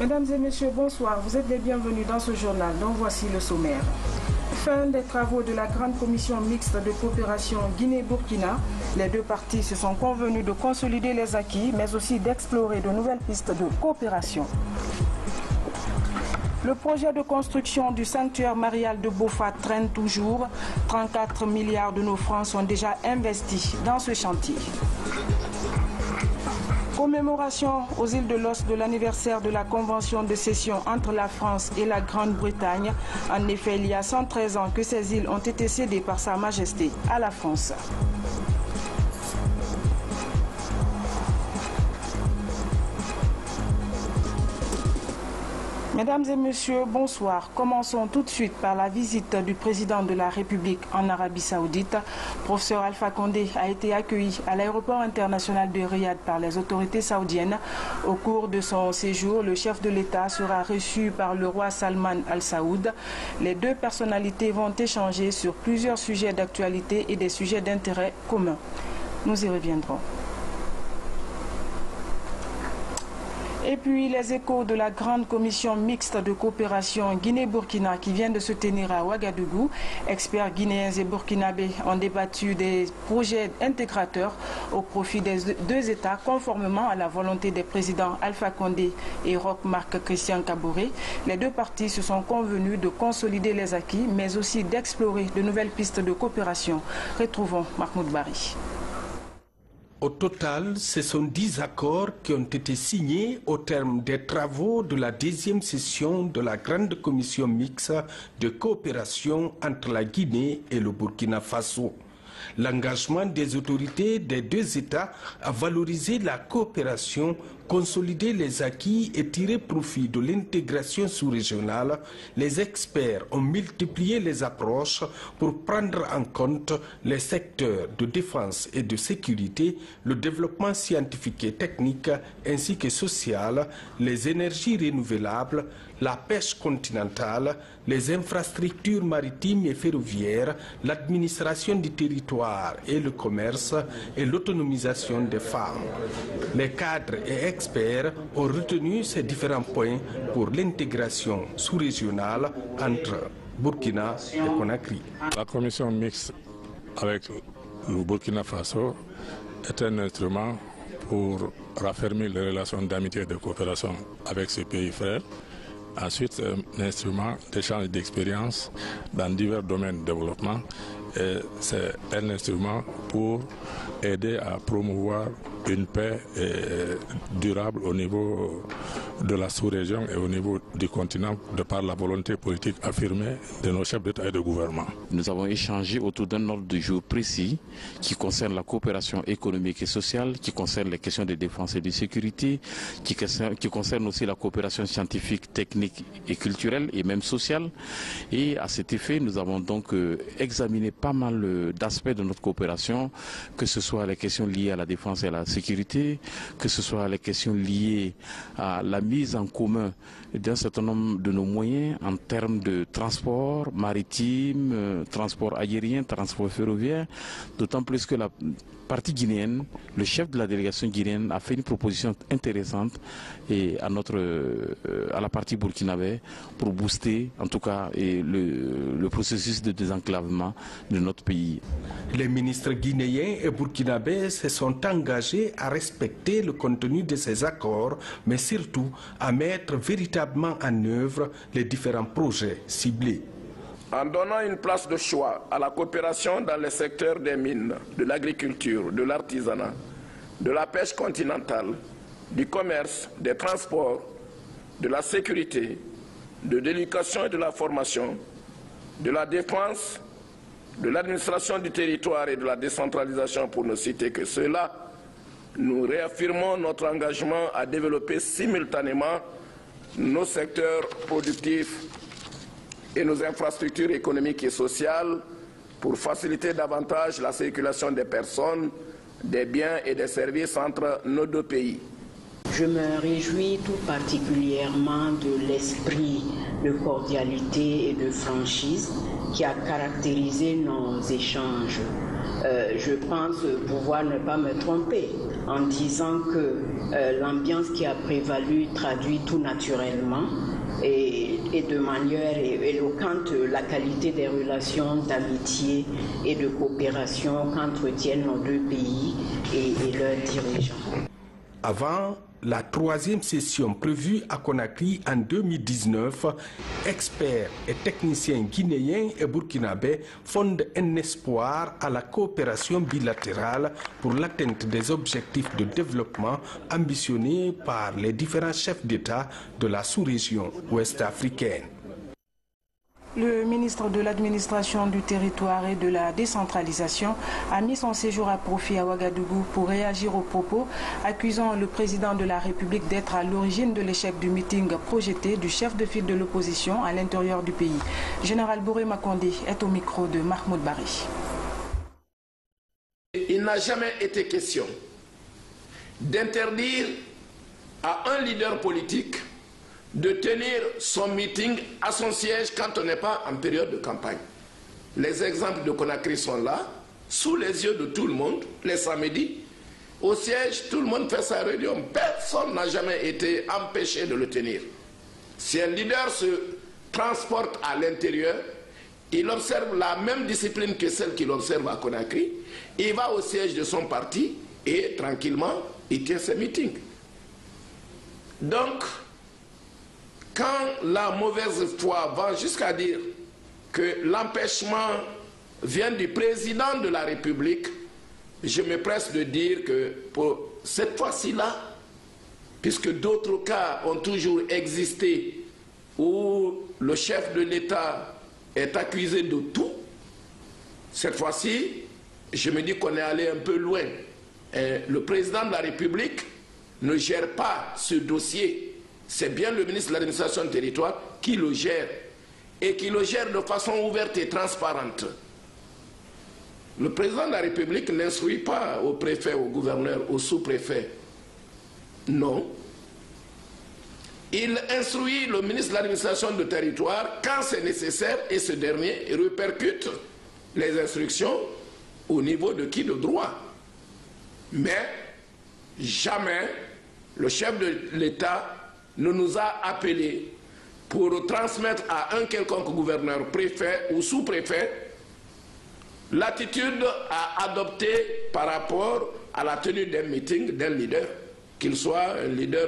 Mesdames et messieurs, bonsoir. Vous êtes les bienvenus dans ce journal, dont voici le sommaire. Fin des travaux de la grande commission mixte de coopération Guinée-Burkina. Les deux parties se sont convenus de consolider les acquis, mais aussi d'explorer de nouvelles pistes de coopération. Le projet de construction du sanctuaire marial de Bofa traîne toujours. 34 milliards de nos francs sont déjà investis dans ce chantier. Commémoration aux îles de l'Os de l'anniversaire de la convention de cession entre la France et la Grande-Bretagne. En effet, il y a 113 ans que ces îles ont été cédées par Sa Majesté à la France. Mesdames et messieurs, bonsoir. Commençons tout de suite par la visite du président de la République en Arabie Saoudite. Professeur Alpha Condé a été accueilli à l'aéroport international de Riyad par les autorités saoudiennes. Au cours de son séjour, le chef de l'État sera reçu par le roi Salman Al Saoud. Les deux personnalités vont échanger sur plusieurs sujets d'actualité et des sujets d'intérêt commun. Nous y reviendrons. Et puis les échos de la grande commission mixte de coopération Guinée-Burkina qui vient de se tenir à Ouagadougou. Experts guinéens et burkinabés ont débattu des projets intégrateurs au profit des deux États conformément à la volonté des présidents Alpha Condé et Roch Marc Christian Kaboré. Les deux parties se sont convenus de consolider les acquis mais aussi d'explorer de nouvelles pistes de coopération. Retrouvons Mahmoud Bari. Au total, ce sont 10 accords qui ont été signés au terme des travaux de la deuxième session de la grande commission mixte de coopération entre la Guinée et le Burkina Faso. L'engagement des autorités des deux États à valoriser la coopération, consolider les acquis et tirer profit de l'intégration sous-régionale, les experts ont multiplié les approches pour prendre en compte les secteurs de défense et de sécurité, le développement scientifique et technique ainsi que social, les énergies renouvelables, la pêche continentale, les infrastructures maritimes et ferroviaires, l'administration du territoire et le commerce et l'autonomisation des femmes. Les cadres et experts ont retenu ces différents points pour l'intégration sous-régionale entre Burkina et Conakry. La commission mixte avec le Burkina Faso est un instrument pour raffermir les relations d'amitié et de coopération avec ce pays frère. Ensuite, un instrument d'échange d'expériences dans divers domaines de développement. Et c'est un instrument pour aider à promouvoir une paix durable au niveau de la sous-région et au niveau du continent de par la volonté politique affirmée de nos chefs d'État et de gouvernement. Nous avons échangé autour d'un ordre du jour précis qui concerne la coopération économique et sociale, qui concerne les questions de défense et de sécurité, qui concerne aussi la coopération scientifique, technique et culturelle et même sociale. Et à cet effet, nous avons donc examiné pas mal d'aspects de notre coopération, que ce soit les questions liées à la défense et à la sécurité, que ce soit les questions liées à la mise en commun d'un certain nombre de nos moyens en termes de transport maritime, transport aérien, transport ferroviaire, d'autant plus que la partie guinéenne, le chef de la délégation guinéenne a fait une proposition intéressante à la partie burkinabé pour booster en tout cas le processus de désenclavement de notre pays. Les ministres guinéens et burkinabés se sont engagés à respecter le contenu de ces accords, mais surtout à mettre véritablement en œuvre les différents projets ciblés. En donnant une place de choix à la coopération dans les secteurs des mines, de l'agriculture, de l'artisanat, de la pêche continentale, du commerce, des transports, de la sécurité, de l'éducation et de la formation, de la défense, de l'administration du territoire et de la décentralisation, pour ne citer que cela, nous réaffirmons notre engagement à développer simultanément nos secteurs productifs et nos infrastructures économiques et sociales pour faciliter davantage la circulation des personnes, des biens et des services entre nos deux pays. Je me réjouis tout particulièrement de l'esprit de cordialité et de franchise qui a caractérisé nos échanges. Je pense pouvoir ne pas me tromper en disant que l'ambiance qui a prévalu traduit tout naturellement et de manière éloquente la qualité des relations d'amitié et de coopération qu'entretiennent nos deux pays et leurs dirigeants. Avant la troisième session prévue à Conakry en 2019, experts et techniciens guinéens et burkinabés fondent un espoir à la coopération bilatérale pour l'atteinte des objectifs de développement ambitionnés par les différents chefs d'État de la sous-région ouest-africaine. Le ministre de l'Administration du territoire et de la décentralisation a mis son séjour à profit à Ouagadougou pour réagir aux propos accusant le président de la République d'être à l'origine de l'échec du meeting projeté du chef de file de l'opposition à l'intérieur du pays. Général Bouré Makonde est au micro de Mahmoud Bari. Il n'a jamais été question d'interdire à un leader politique de tenir son meeting à son siège quand on n'est pas en période de campagne. Les exemples de Conakry sont là, sous les yeux de tout le monde, les samedis. Au siège, tout le monde fait sa réunion. Personne n'a jamais été empêché de le tenir. Si un leader se transporte à l'intérieur, il observe la même discipline que celle qu'il observe à Conakry. Il va au siège de son parti et tranquillement, il tient ses meetings. Donc, quand la mauvaise foi va jusqu'à dire que l'empêchement vient du président de la République, je me presse de dire que pour cette fois-ci-là, puisque d'autres cas ont toujours existé où le chef de l'État est accusé de tout, cette fois-ci, je me dis qu'on est allé un peu loin. Et le président de la République ne gère pas ce dossier. C'est bien le ministre de l'Administration du territoire qui le gère et qui le gère de façon ouverte et transparente. Le président de la République n'instruit pas au préfet, au gouverneur, au sous-préfet. Non. Il instruit le ministre de l'Administration du territoire quand c'est nécessaire et ce dernier répercute les instructions au niveau de qui de droit. Mais jamais le chef de l'État ne nous a appelés pour transmettre à un quelconque gouverneur, préfet ou sous-préfet l'attitude à adopter par rapport à la tenue d'un meeting d'un leader, qu'il soit un leader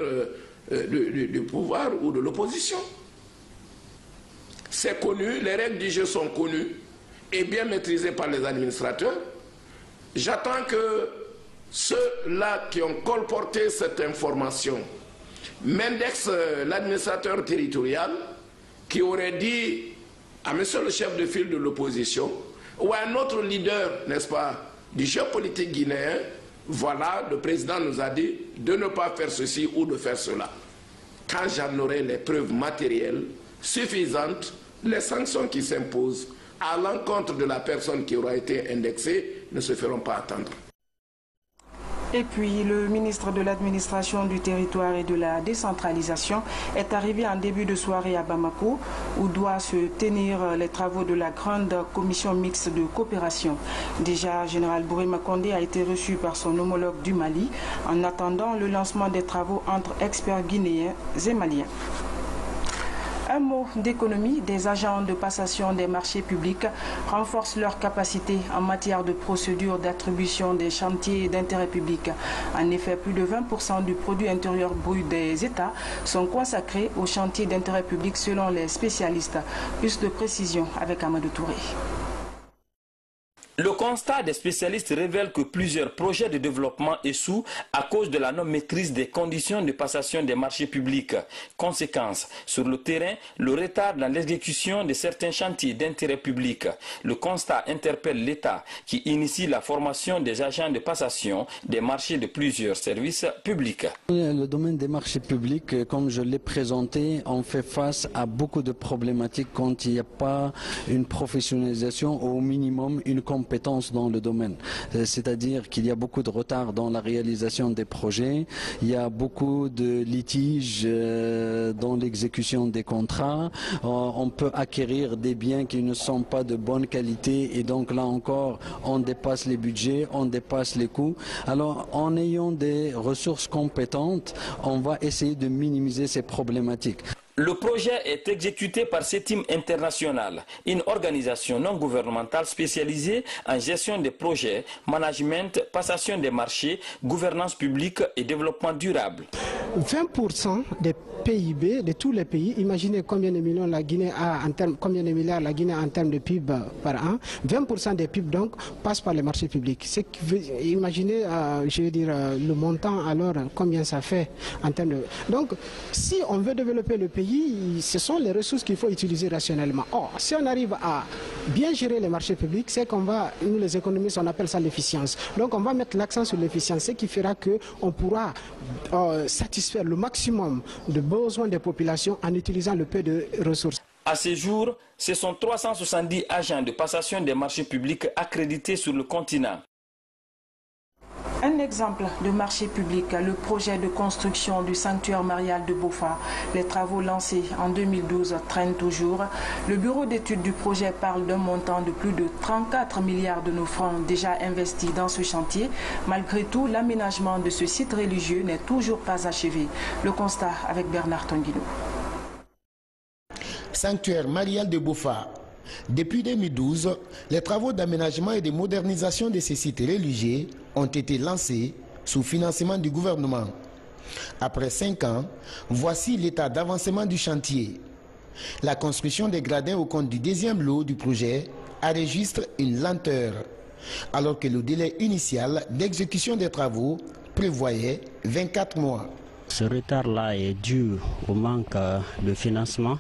du pouvoir ou de l'opposition. C'est connu, les règles du jeu sont connues et bien maîtrisées par les administrateurs. J'attends que ceux-là qui ont colporté cette information m'indexe l'administrateur territorial qui aurait dit à monsieur le chef de file de l'opposition ou à un autre leader, n'est-ce pas, du jeu politique guinéen, voilà, le président nous a dit de ne pas faire ceci ou de faire cela. Quand j'en aurai les preuves matérielles suffisantes, les sanctions qui s'imposent à l'encontre de la personne qui aura été indexée ne se feront pas attendre. Et puis, le ministre de l'Administration du territoire et de la décentralisation est arrivé en début de soirée à Bamako, où doivent se tenir les travaux de la grande commission mixte de coopération. Déjà, Général Bouré Makonde a été reçu par son homologue du Mali, en attendant le lancement des travaux entre experts guinéens et maliens. Un mot d'économie, des agents de passation des marchés publics renforcent leurs capacités en matière de procédure d'attribution des chantiers d'intérêt public. En effet, plus de 20% du produit intérieur brut des États sont consacrés aux chantiers d'intérêt public selon les spécialistes. Plus de précision avec Amadou Touré. Le constat des spécialistes révèle que plusieurs projets de développement échouent à cause de la non-maîtrise des conditions de passation des marchés publics. Conséquence, sur le terrain, le retard dans l'exécution de certains chantiers d'intérêt public. Le constat interpelle l'État qui initie la formation des agents de passation des marchés de plusieurs services publics. Le domaine des marchés publics, comme je l'ai présenté, on fait face à beaucoup de problématiques quand il n'y a pas une professionnalisation ou au minimum une compréhension compétences dans le domaine. C'est-à-dire qu'il y a beaucoup de retard dans la réalisation des projets, il y a beaucoup de litiges dans l'exécution des contrats, on peut acquérir des biens qui ne sont pas de bonne qualité et donc là encore on dépasse les budgets, on dépasse les coûts. Alors en ayant des ressources compétentes, on va essayer de minimiser ces problématiques. Le projet est exécuté par CETIM International, une organisation non gouvernementale spécialisée en gestion des projets, management, passation des marchés, gouvernance publique et développement durable. 20% des PIB de tous les pays, imaginez combien de millions la Guinée a en termes, combien de milliards la Guinée a en termes de PIB par an. 20% des PIB donc passent par les marchés publics. Imaginez, je veux dire, le montant alors combien ça fait en termes de. Donc, si on veut développer le pays, ce sont les ressources qu'il faut utiliser rationnellement. Or, si on arrive à bien gérer les marchés publics, c'est qu'on va, nous les économistes, on appelle ça l'efficience. Donc, on va mettre l'accent sur l'efficience, ce qui fera qu'on pourra satisfaire le maximum de besoins des populations en utilisant le peu de ressources. À ce jour, ce sont 370 agents de passation des marchés publics accrédités sur le continent. Un exemple de marché public, le projet de construction du sanctuaire marial de Bofa. Les travaux lancés en 2012 traînent toujours. Le bureau d'études du projet parle d'un montant de plus de 34 milliards de nos francs déjà investis dans ce chantier. Malgré tout, l'aménagement de ce site religieux n'est toujours pas achevé. Le constat avec Bernard Tonguino. Sanctuaire marial de Bofa. Depuis 2012, les travaux d'aménagement et de modernisation de ces sites religieux ont été lancés sous financement du gouvernement. Après 5 ans, voici l'état d'avancement du chantier. La construction des gradins au compte du deuxième lot du projet enregistre une lenteur, alors que le délai initial d'exécution des travaux prévoyait 24 mois. Ce retard-là est dû au manque de financement.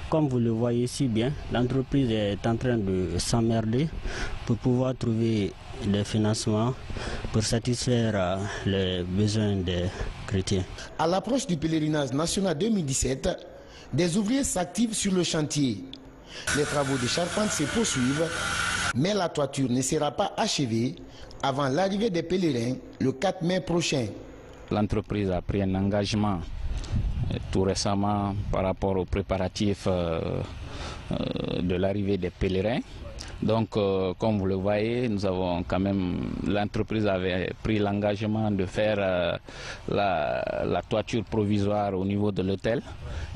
Comme vous le voyez si bien, l'entreprise est en train de s'emmerder pour pouvoir trouver des financements pour satisfaire les besoins des chrétiens. À l'approche du pèlerinage national 2017, des ouvriers s'activent sur le chantier. Les travaux de charpente se poursuivent, mais la toiture ne sera pas achevée avant l'arrivée des pèlerins le 4 mai prochain. L'entreprise a pris un engagement tout récemment par rapport aux préparatifs de l'arrivée des pèlerins. Donc, comme vous le voyez, nous avons quand même, l'entreprise avait pris l'engagement de faire la toiture provisoire au niveau de l'hôtel.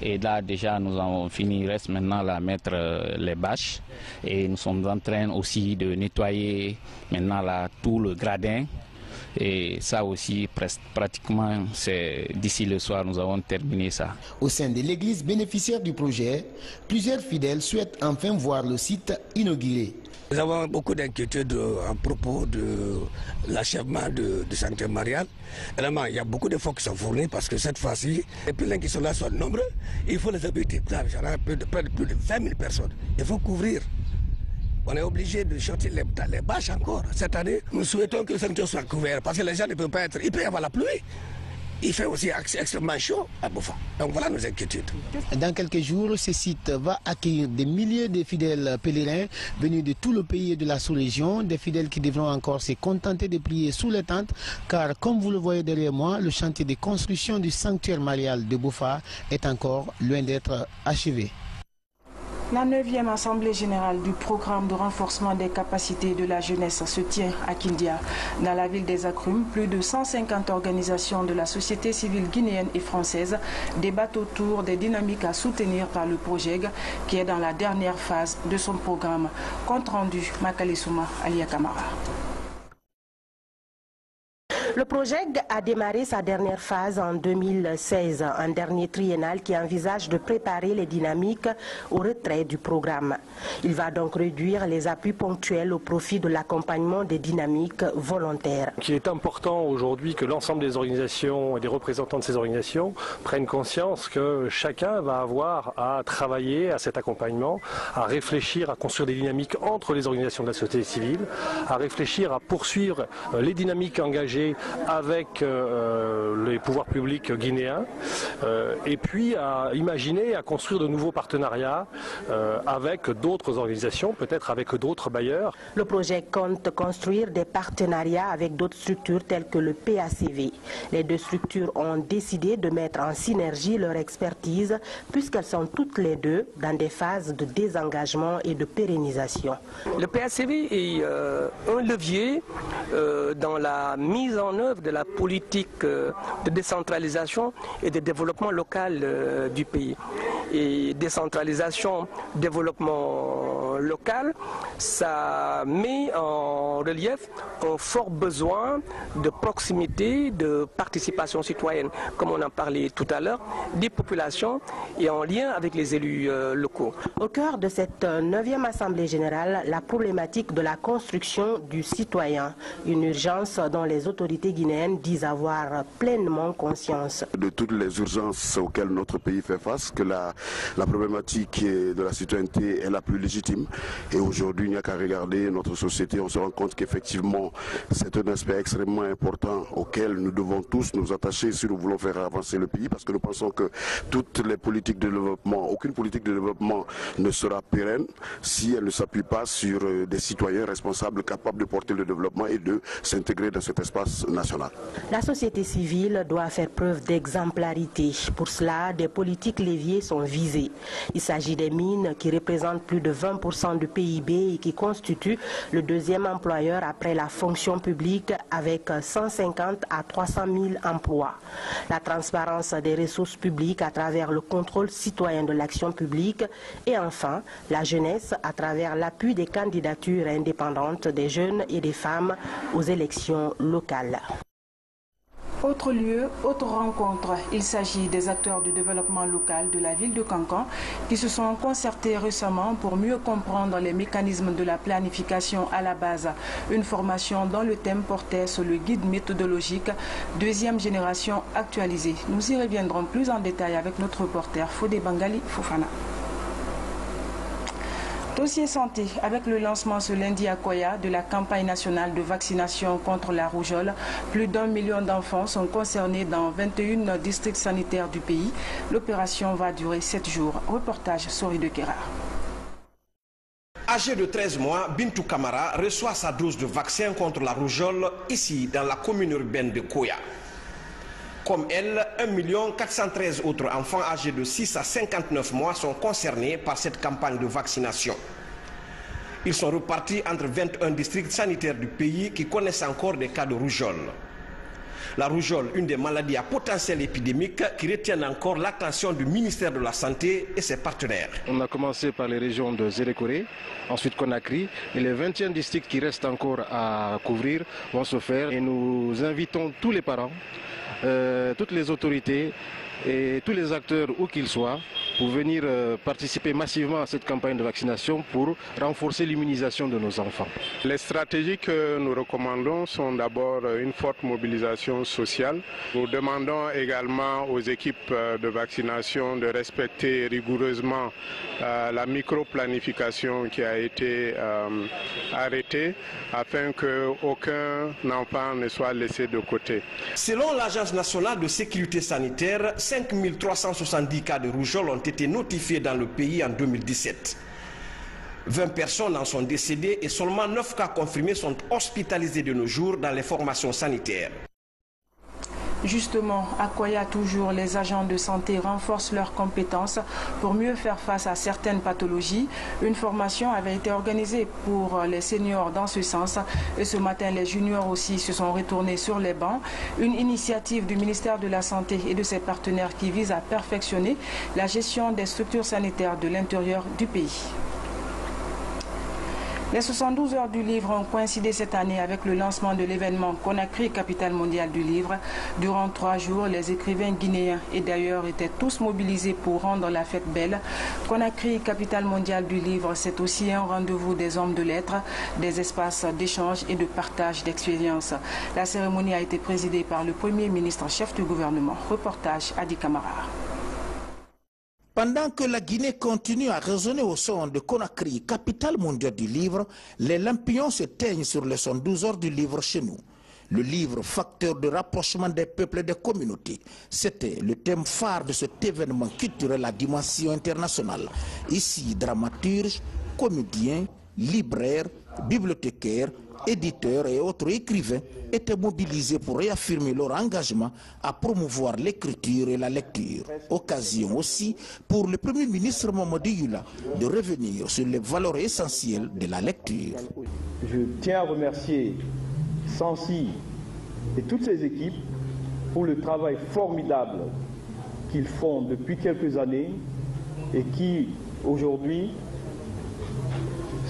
Et là, déjà, nous avons fini. Il reste maintenant à mettre les bâches. Et nous sommes en train aussi de nettoyer maintenant tout le gradin. Et ça aussi, pratiquement, d'ici le soir, nous avons terminé ça. Au sein de l'église bénéficiaire du projet, plusieurs fidèles souhaitent enfin voir le site inauguré. Nous avons beaucoup d'inquiétudes à propos de l'achèvement de sanctuaire marial. Évidemment, il y a beaucoup d'efforts qui sont fournis parce que cette fois-ci, les pèlerins qui sont là sont nombreux. Il faut les habiter. Près de plus de 20 000 personnes. Il faut couvrir. On est obligé de chanter les bâches encore. Cette année, nous souhaitons que le sanctuaire soit couvert parce que les gens ne peuvent pas être. Il peut y avoir la pluie. Il fait aussi extrêmement chaud à Bofa. Donc voilà nos inquiétudes. Dans quelques jours, ce site va accueillir des milliers de fidèles pèlerins venus de tout le pays et de la sous-région. Des fidèles qui devront encore se contenter de prier sous les tentes. Car comme vous le voyez derrière moi, le chantier de construction du sanctuaire marial de Bofa est encore loin d'être achevé. La 9e Assemblée générale du programme de renforcement des capacités de la jeunesse se tient à Kindia. Dans la ville des Agrumes, plus de 150 organisations de la société civile guinéenne et française débattent autour des dynamiques à soutenir par le PROJEG qui est dans la dernière phase de son programme. Compte rendu, Makale Souma, Alia Kamara. Le PROJEG a démarré sa dernière phase en 2016, un dernier triennal qui envisage de préparer les dynamiques au retrait du programme. Il va donc réduire les appuis ponctuels au profit de l'accompagnement des dynamiques volontaires. Il est important aujourd'hui que l'ensemble des organisations et des représentants de ces organisations prennent conscience que chacun va avoir à travailler à cet accompagnement, à réfléchir, à construire des dynamiques entre les organisations de la société civile, à réfléchir à poursuivre les dynamiques engagées avec les pouvoirs publics guinéens et puis à imaginer, à construire de nouveaux partenariats avec d'autres organisations, peut-être avec d'autres bailleurs. Le projet compte construire des partenariats avec d'autres structures telles que le PACV. Les deux structures ont décidé de mettre en synergie leur expertise puisqu'elles sont toutes les deux dans des phases de désengagement et de pérennisation. Le PACV est un levier dans la mise en œuvre de la politique de décentralisation et de développement local du pays. Et décentralisation, développement local, ça met en relief un fort besoin de proximité, de participation citoyenne, comme on en parlait tout à l'heure, des populations et en lien avec les élus locaux. Au cœur de cette 9e Assemblée générale, la problématique de la construction du citoyen, une urgence dont les autorités guinéennes disent avoir pleinement conscience. De toutes les urgences auxquelles notre pays fait face, que la problématique de la citoyenneté est la plus légitime. Et aujourd'hui, il n'y a qu'à regarder notre société, on se rend compte qu'effectivement, c'est un aspect extrêmement important auquel nous devons tous nous attacher si nous voulons faire avancer le pays, parce que nous pensons que toutes les politiques de développement, aucune politique de développement ne sera pérenne si elle ne s'appuie pas sur des citoyens responsables capables de porter le développement et de s'intégrer dans cet espace national. La société civile doit faire preuve d'exemplarité. Pour cela, des politiques leviers sont visées. Il s'agit des mines qui représentent plus de 20% du PIB et qui constituent le deuxième employeur après la fonction publique avec 150 à 300 000 emplois. La transparence des ressources publiques à travers le contrôle citoyen de l'action publique et enfin la jeunesse à travers l'appui des candidatures indépendantes des jeunes et des femmes aux élections locales. Autre lieu, autre rencontre. Il s'agit des acteurs du développement local de la ville de Kankan qui se sont concertés récemment pour mieux comprendre les mécanismes de la planification à la base. Une formation dont le thème portait sur le guide méthodologique deuxième génération actualisé. Nous y reviendrons plus en détail avec notre reporter Fodé Bangali Fofana. Dossier santé, avec le lancement ce lundi à Koya de la campagne nationale de vaccination contre la rougeole, plus d'1 million d'enfants sont concernés dans 21 districts sanitaires du pays. L'opération va durer 7 jours. Reportage Sori de Kera. Âgée de 13 mois, Bintou Kamara reçoit sa dose de vaccin contre la rougeole ici dans la commune urbaine de Koya. Comme elle, 1 413 autres enfants âgés de 6 à 59 mois sont concernés par cette campagne de vaccination. Ils sont repartis entre 21 districts sanitaires du pays qui connaissent encore des cas de rougeole. La rougeole, une des maladies à potentiel épidémique qui retiennent encore l'attention du ministère de la Santé et ses partenaires. On a commencé par les régions de Zérékoré, ensuite Conakry, et les 21 districts qui restent encore à couvrir vont se faire. Et nous invitons tous les parents, toutes les autorités et tous les acteurs où qu'ils soient pour venir participer massivement à cette campagne de vaccination pour renforcer l'immunisation de nos enfants. Les stratégies que nous recommandons sont d'abord une forte mobilisation sociale. Nous demandons également aux équipes de vaccination de respecter rigoureusement la micro-planification qui a été arrêtée afin qu'aucun enfant ne soit laissé de côté. Selon l'Agence nationale de sécurité sanitaire, 5 370 cas de rougeole ont été notifiés dans le pays en 2017. 20 personnes en sont décédées et seulement 9 cas confirmés sont hospitalisés de nos jours dans les formations sanitaires. Justement, à Koya toujours, les agents de santé renforcent leurs compétences pour mieux faire face à certaines pathologies. Une formation avait été organisée pour les seniors dans ce sens et ce matin, les juniors aussi se sont retournés sur les bancs. Une initiative du ministère de la Santé et de ses partenaires qui vise à perfectionner la gestion des structures sanitaires de l'intérieur du pays. Les 72 heures du livre ont coïncidé cette année avec le lancement de l'événement Conakry, capitale mondiale du livre. Durant 3 jours, les écrivains guinéens et d'ailleurs étaient tous mobilisés pour rendre la fête belle. Conakry, capitale mondiale du livre, c'est aussi un rendez-vous des hommes de lettres, des espaces d'échange et de partage d'expériences. La cérémonie a été présidée par le Premier ministre chef du gouvernement. Reportage Adi Kamara. Pendant que la Guinée continue à résonner au son de Conakry, capitale mondiale du livre, les lampions s'éteignent sur les 112 heures du livre chez nous. Le livre facteur de rapprochement des peuples et des communautés. C'était le thème phare de cet événement culturel à dimension internationale. Ici, dramaturges, comédiens, libraires, bibliothécaires, éditeurs et autres écrivains étaient mobilisés pour réaffirmer leur engagement à promouvoir l'écriture et la lecture. Occasion aussi pour le Premier ministre Mamadou Yula de revenir sur les valeurs essentielles de la lecture. Je tiens à remercier Sansi et toutes ses équipes pour le travail formidable qu'ils font depuis quelques années et qui aujourd'hui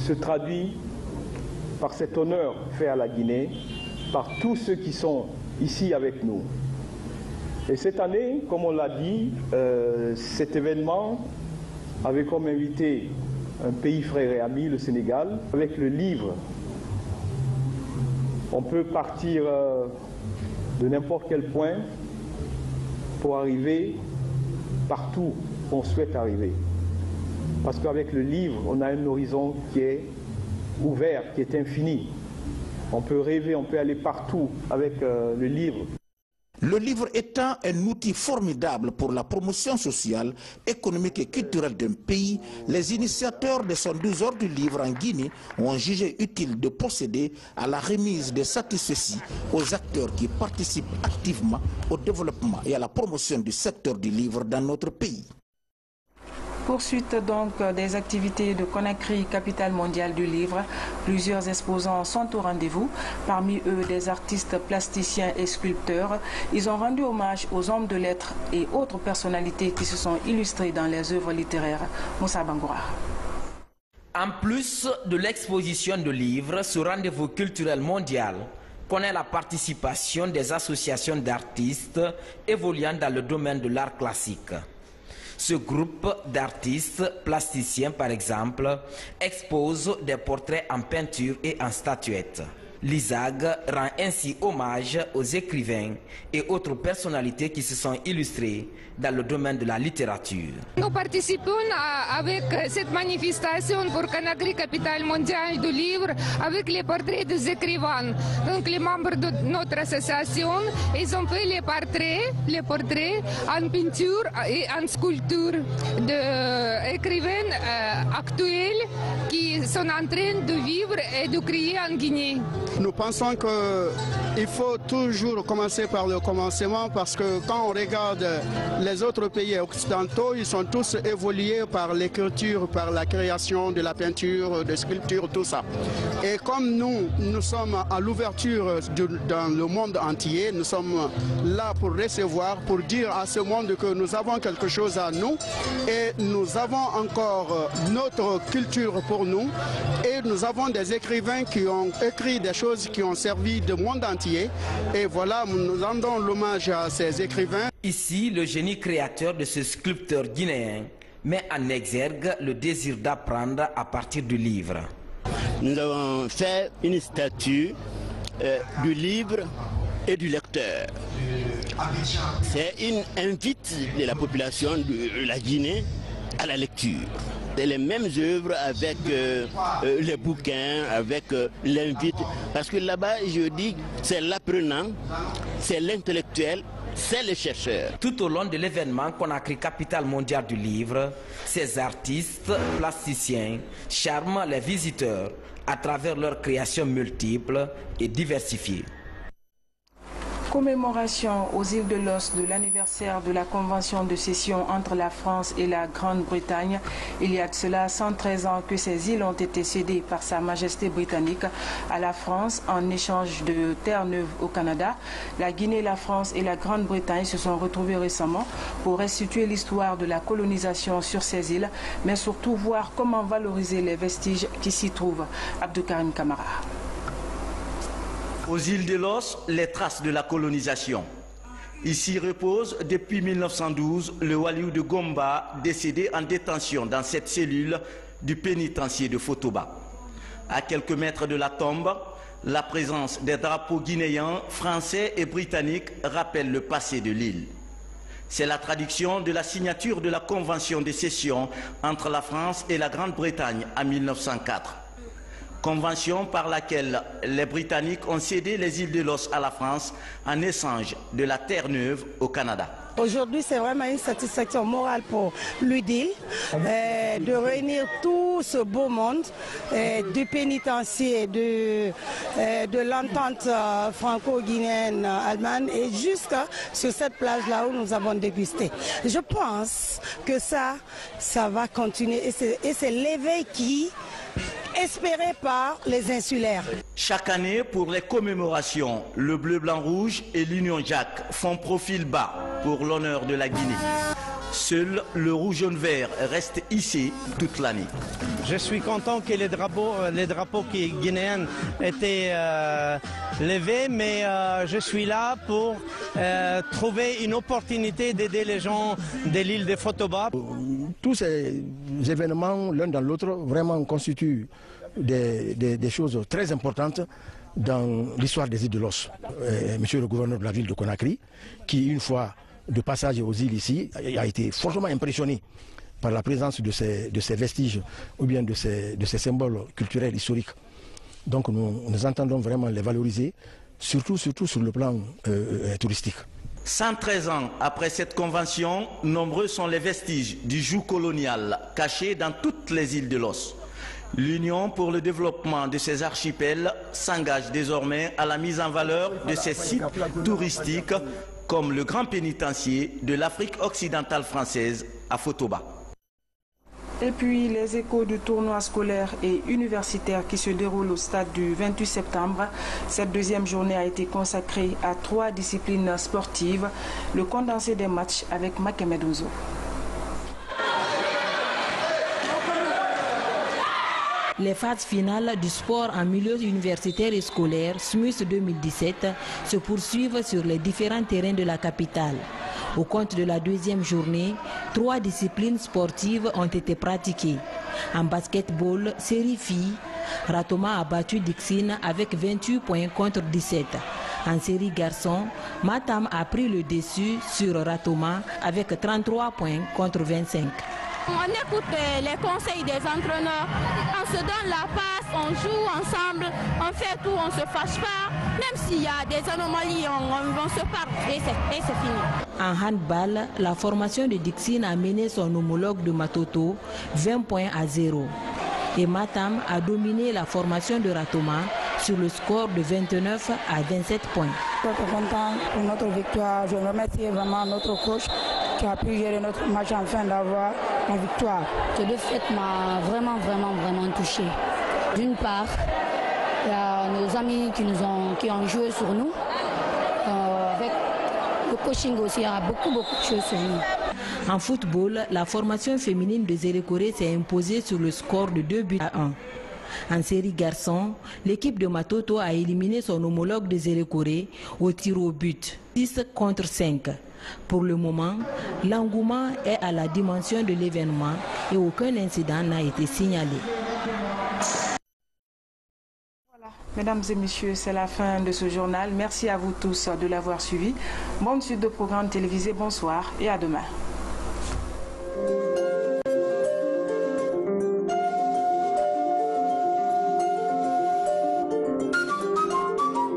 se traduit par cet honneur fait à la Guinée, par tous ceux qui sont ici avec nous. Et cette année, comme on l'a dit, cet événement avait comme invité un pays frère et ami, le Sénégal, avec le livre. On peut partir de n'importe quel point pour arriver partout où on souhaite arriver. Parce qu'avec le livre, on a un horizon qui est ouvert, qui est infini. On peut rêver, on peut aller partout avec le livre. Le livre étant un outil formidable pour la promotion sociale, économique et culturelle d'un pays, les initiateurs des 112 heures du livre en Guinée ont jugé utile de procéder à la remise des satisfecits aux acteurs qui participent activement au développement et à la promotion du secteur du livre dans notre pays. Poursuite donc des activités de Conakry, capitale mondiale du livre. Plusieurs exposants sont au rendez-vous. Parmi eux, des artistes plasticiens et sculpteurs. Ils ont rendu hommage aux hommes de lettres et autres personnalités qui se sont illustrées dans les œuvres littéraires. Moussa Bangoura. En plus de l'exposition de livres, ce rendez-vous culturel mondial connaît la participation des associations d'artistes évoluant dans le domaine de l'art classique. Ce groupe d'artistes plasticiens, par exemple, expose des portraits en peinture et en statuettes. L'ISAG rend ainsi hommage aux écrivains et autres personnalités qui se sont illustrées dans le domaine de la littérature. Nous participons avec cette manifestation pour Conakry, capitale mondiale du livre, avec les portraits des écrivains. Donc les membres de notre association, ils ont fait les portraits en peinture et en sculpture d'écrivains actuels qui sont en train de vivre et de créer en Guinée. Nous pensons qu'il faut toujours commencer par le commencement parce que quand on regarde les autres pays occidentaux, ils sont tous évolués par l'écriture, par la création de la peinture, de sculpture, tout ça. Et comme nous sommes à l'ouverture dans le monde entier, nous sommes là pour recevoir, pour dire à ce monde que nous avons quelque chose à nous et nous avons encore notre culture pour nous et nous avons des écrivains qui ont écrit des choses qui ont servi du monde entier et voilà, nous rendons l'hommage à ces écrivains. Ici, le génie créateur de ce sculpteur guinéen met en exergue le désir d'apprendre à partir du livre. Nous avons fait une statue du livre et du lecteur. C'est une invite de la population de la Guinée à la lecture. C'est les mêmes œuvres avec les bouquins, avec l'invite. Parce que là-bas, je dis, c'est l'apprenant, c'est l'intellectuel, c'est le chercheur. Tout au long de l'événement Conakry, capitale mondiale du livre, ces artistes plasticiens charment les visiteurs à travers leurs créations multiples et diversifiées. Commémoration aux îles de l'Os de l'anniversaire de la convention de cession entre la France et la Grande-Bretagne. Il y a de cela 113 ans que ces îles ont été cédées par Sa Majesté britannique à la France en échange de Terre-Neuve au Canada. La Guinée, la France et la Grande-Bretagne se sont retrouvés récemment pour restituer l'histoire de la colonisation sur ces îles, mais surtout voir comment valoriser les vestiges qui s'y trouvent. Abdoukarim Kamara. Aux îles de l'Os, les traces de la colonisation. Ici repose depuis 1912 le Waliou de Gomba, décédé en détention dans cette cellule du pénitencier de Fotoba. À quelques mètres de la tombe, la présence des drapeaux guinéens, français et britanniques rappelle le passé de l'île. C'est la traduction de la signature de la convention de cession entre la France et la Grande-Bretagne en 1904. convention par laquelle les Britanniques ont cédé les îles de Los à la France en échange de la Terre-Neuve au Canada. Aujourd'hui, c'est vraiment une satisfaction morale pour l'UDIL de réunir tout ce beau monde du pénitencier, de l'entente franco-guinéenne allemande et jusqu'à sur cette plage-là où nous avons dégusté. Je pense que ça va continuer et c'est l'éveil qui espéré par les insulaires. Chaque année, pour les commémorations, le bleu, blanc, rouge et l'Union Jack font profil bas pour l'honneur de la Guinée. Seul le rouge, jaune, vert reste hissé toute l'année. Je suis content que les drapeaux guinéens étaient levés, mais je suis là pour trouver une opportunité d'aider les gens de l'île de Fotoba. Tous ces événements, l'un dans l'autre, vraiment constituent des choses très importantes dans l'histoire des îles de Los. Monsieur le gouverneur de la ville de Conakry, qui une fois de passage aux îles ici, a été fortement impressionné par la présence de ces vestiges ou bien de ces symboles culturels historiques. Donc nous entendons vraiment les valoriser, surtout sur le plan touristique. 113 ans après cette convention, nombreux sont les vestiges du joug colonial cachés dans toutes les îles de Los. L'Union pour le développement de ces archipels s'engage désormais à la mise en valeur de ces sites touristiques comme le grand pénitencier de l'Afrique occidentale française à Fotoba. Et puis les échos du tournoi scolaire et universitaire qui se déroule au stade du 28 septembre. Cette deuxième journée a été consacrée à 3 disciplines sportives. Le condensé des matchs avec Makemed Ouzo. Les phases finales du sport en milieu universitaire et scolaire, SMUS 2017, se poursuivent sur les différents terrains de la capitale. Au compte de la deuxième journée, 3 disciplines sportives ont été pratiquées. En basketball, série filles, Ratoma a battu Dixine avec 28 points contre 17. En série garçons, Matam a pris le dessus sur Ratoma avec 33 points contre 25. On écoute les conseils des entraîneurs, on se donne la passe, on joue ensemble, on fait tout, on ne se fâche pas. Même s'il y a des anomalies, on se parle et c'est fini. En handball, la formation de Dixine a mené son homologue de Matoto 20 points à 0. Et Matam a dominé la formation de Ratoma sur le score de 29 à 27 points. Je suis content pour notre victoire. Je remercie vraiment notre coach qui a pu gérer notre match afin d'avoir la victoire. Ce défaite m'a vraiment touché. D'une part, il y a nos amis qui ont joué sur nous. Avec le coaching aussi, il y a beaucoup de choses sur nous. En football, la formation féminine de Zérékoré s'est imposée sur le score de 2 buts à 1. En série garçon, l'équipe de Matoto a éliminé son homologue de Zérékoré au tir au but, 6 contre 5. Pour le moment, l'engouement est à la dimension de l'événement et aucun incident n'a été signalé. Voilà, mesdames et messieurs, c'est la fin de ce journal. Merci à vous tous de l'avoir suivi. Bonne suite de programmes télévisés, bonsoir et à demain.